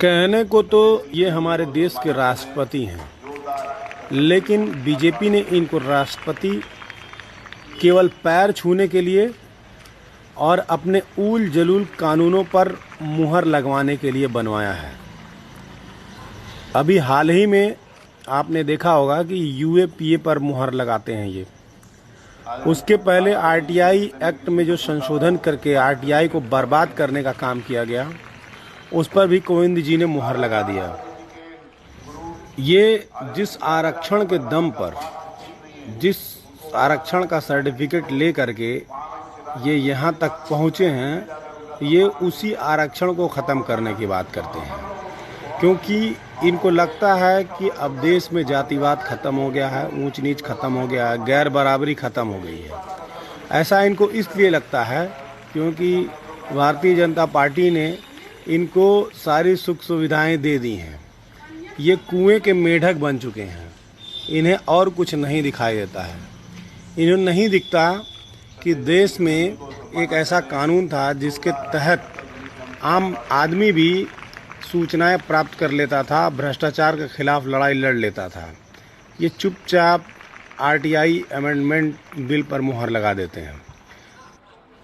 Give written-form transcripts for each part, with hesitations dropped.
कहने को तो ये हमारे देश के राष्ट्रपति हैं, लेकिन बीजेपी ने इनको राष्ट्रपति केवल पैर छूने के लिए और अपने ऊल जलूल कानूनों पर मुहर लगवाने के लिए बनवाया है। अभी हाल ही में आपने देखा होगा कि यूएपीए पर मुहर लगाते हैं ये। उसके पहले आरटीआई एक्ट में जो संशोधन करके आरटीआई को बर्बाद करने का काम किया गया, उस पर भी कोविंद जी ने मुहर लगा दिया। ये जिस आरक्षण के दम पर, जिस आरक्षण का सर्टिफिकेट ले करके ये यहाँ तक पहुँचे हैं, ये उसी आरक्षण को ख़त्म करने की बात करते हैं, क्योंकि इनको लगता है कि अब देश में जातिवाद ख़त्म हो गया है, ऊंच नीच ख़त्म हो गया है, गैर बराबरी ख़त्म हो गई है। ऐसा इनको इसलिए लगता है क्योंकि भारतीय जनता पार्टी ने इनको सारी सुख सुविधाएं दे दी हैं। ये कुएं के मेढक बन चुके हैं, इन्हें और कुछ नहीं दिखाई देता है। इन्हें नहीं दिखता कि देश में एक ऐसा कानून था जिसके तहत आम आदमी भी सूचनाएं प्राप्त कर लेता था, भ्रष्टाचार के खिलाफ लड़ाई लड़ लेता था। ये चुपचाप आरटीआई अमेंडमेंट बिल पर मुहर लगा देते हैं।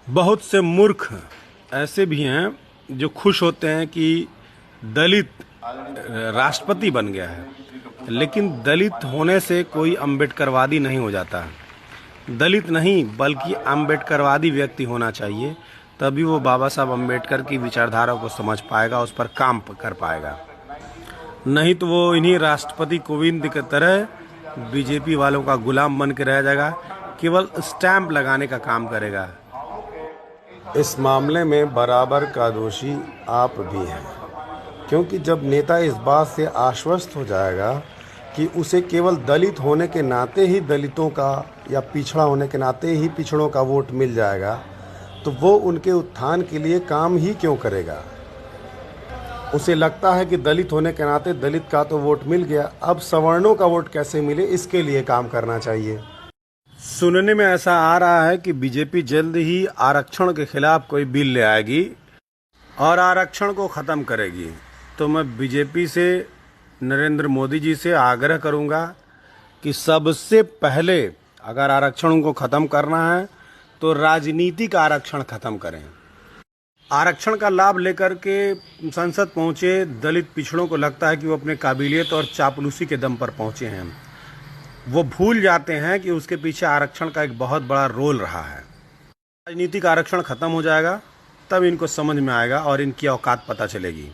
बहुत से मूर्ख ऐसे भी हैं जो खुश होते हैं कि दलित राष्ट्रपति बन गया है, लेकिन दलित होने से कोई अम्बेडकरवादी नहीं हो जाता। दलित नहीं बल्कि अम्बेडकरवादी व्यक्ति होना चाहिए, तभी वो बाबा साहब अम्बेडकर की विचारधारा को समझ पाएगा, उस पर काम कर पाएगा। नहीं तो वो इन्हीं राष्ट्रपति कोविंद की तरह बीजेपी वालों का गुलाम बन के रह जाएगा, केवल स्टैंप लगाने का काम करेगा। इस मामले में बराबर का दोषी आप भी हैं, क्योंकि जब नेता इस बात से आश्वस्त हो जाएगा कि उसे केवल दलित होने के नाते ही दलितों का या पिछड़ा होने के नाते ही पिछड़ों का वोट मिल जाएगा, तो वो उनके उत्थान के लिए काम ही क्यों करेगा। उसे लगता है कि दलित होने के नाते दलित का तो वोट मिल गया, अब सवर्णों का वोट कैसे मिले, इसके लिए काम करना चाहिए। सुनने में ऐसा आ रहा है कि बीजेपी जल्द ही आरक्षण के खिलाफ कोई बिल ले आएगी और आरक्षण को ख़त्म करेगी। तो मैं बीजेपी से, नरेंद्र मोदी जी से आग्रह करूंगा कि सबसे पहले अगर आरक्षण को ख़त्म करना है तो राजनीतिक आरक्षण ख़त्म करें। आरक्षण का लाभ लेकर के संसद पहुंचे दलित पिछड़ों को लगता है कि वो अपने काबिलियत और चापलूसी के दम पर पहुंचे हैं। वो भूल जाते हैं कि उसके पीछे आरक्षण का एक बहुत बड़ा रोल रहा है। राजनीतिक आरक्षण खत्म हो जाएगा, तब इनको समझ में आएगा और इनकी औकात पता चलेगी।